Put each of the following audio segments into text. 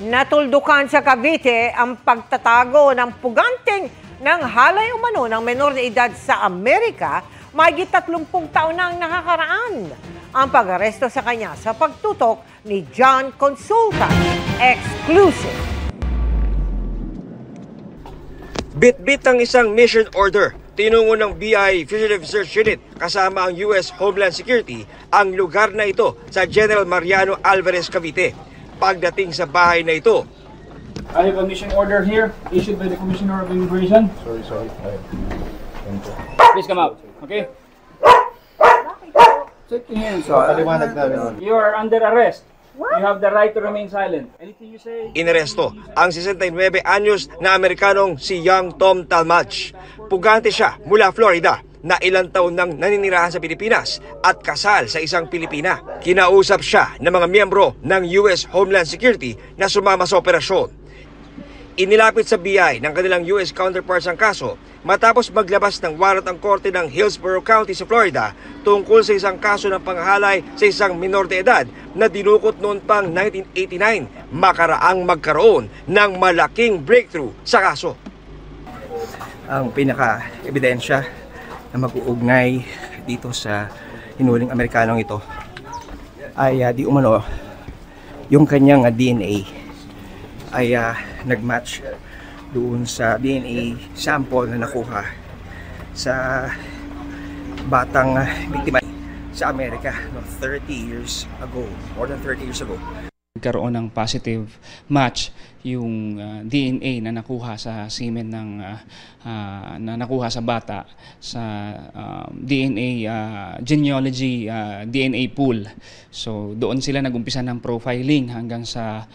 Natuldukan sa Cavite ang pagtatago ng puganting ng halay umano ng menor na edad sa Amerika, mahigit 30 taon na ang nakakaraan. Ang pag-aresto sa kanya sa pagtutok ni John Consulta. Exclusive. Bit-bit ang isang mission order. Tinungo ng BI Fugitive Search Unit kasama ang US Homeland Security ang lugar na ito sa General Mariano Alvarez, Cavite. Pagdating sa bahay na ito, I have a mission order here issued by the Commissioner of Immigration. Sorry. Please come out, okay? Take your hands. Paliwanag namin. You are under arrest. You have the right to remain silent. Anything you say? inaresto ang 69 anyos na Amerikanong si Young Tom Talmadge. Pugante siya mula Florida na ilang taon nang naninirahan sa Pilipinas at kasal sa isang Pilipina. Kinausap siya ng mga miyembro ng US Homeland Security na sumama sa operasyon. Inilapit sa BI ng kanilang US counterparts ang kaso matapos maglabas ng warrant ang korte ng Hillsborough County sa Florida tungkol sa isang kaso ng panghalay sa isang minor de edad na dinukot noon pang 1989 makaraang magkaroon ng malaking breakthrough sa kaso. Ang pinaka-ebidensya na mag-uugnay dito sa hinuling Amerikanong ito ay di umano yung kanyang DNA ay nagmatch doon sa DNA sample na nakuha sa batang biktima sa Amerika 30 years ago, more than 30 years ago. Nagkaroon ng positive match yung DNA na nakuha sa semen ng na nakuha sa bata sa DNA genealogy DNA pool. So doon sila nagumpisa ng profiling hanggang sa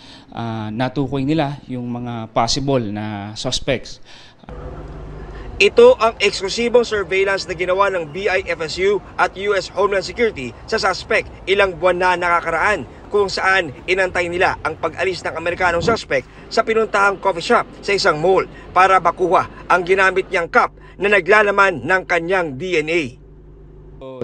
natukoy nila yung mga possible na suspects. Ito ang eksklusibong surveillance na ginawa ng BIFSU at US Homeland Security sa suspect ilang buwan na nakakaraan kung saan inantay nila ang pag-alis ng Amerikanong suspect sa pinuntahang coffee shop sa isang mall para makuha ang ginamit niyang cup na naglalaman ng kanyang DNA.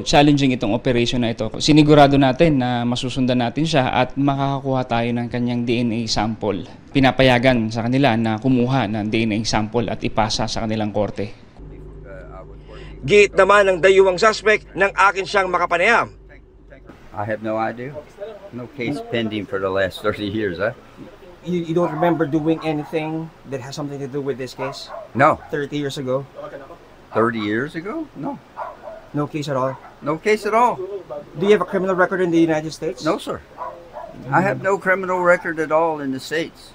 Challenging itong operation na ito. Sinigurado natin na masusundan natin siya at makakakuha tayo ng kanyang DNA sample. Pinapayagan sa kanila na kumuha ng DNA sample at ipasa sa kanilang korte. Giit naman ng dayuhang suspect ng akin siyang makapanayam. I have no idea. No case pending for the last 30 years, huh? You don't remember doing anything that has something to do with this case? No. 30 years ago? 30 years ago? No. No case at all? No case at all. Do you have a criminal record in the United States? No, sir. I have no criminal record at all in the States.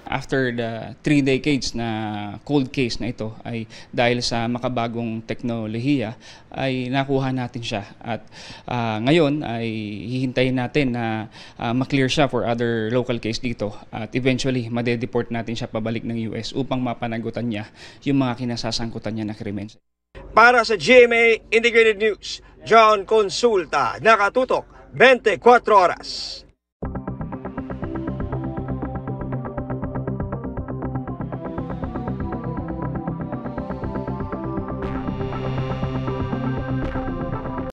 After the 3 decades na cold case na ito ay dahil sa makabagong teknolohiya ay nakuha natin siya at ngayon ay hihintayin natin na maklear siya for other local case dito at eventually madedeport natin siya pabalik ng US upang mapanagutan niya yung mga kinasasangkutan niya na krimen. Para sa GMA Integrated News, John Consulta, nakatutok 24 oras.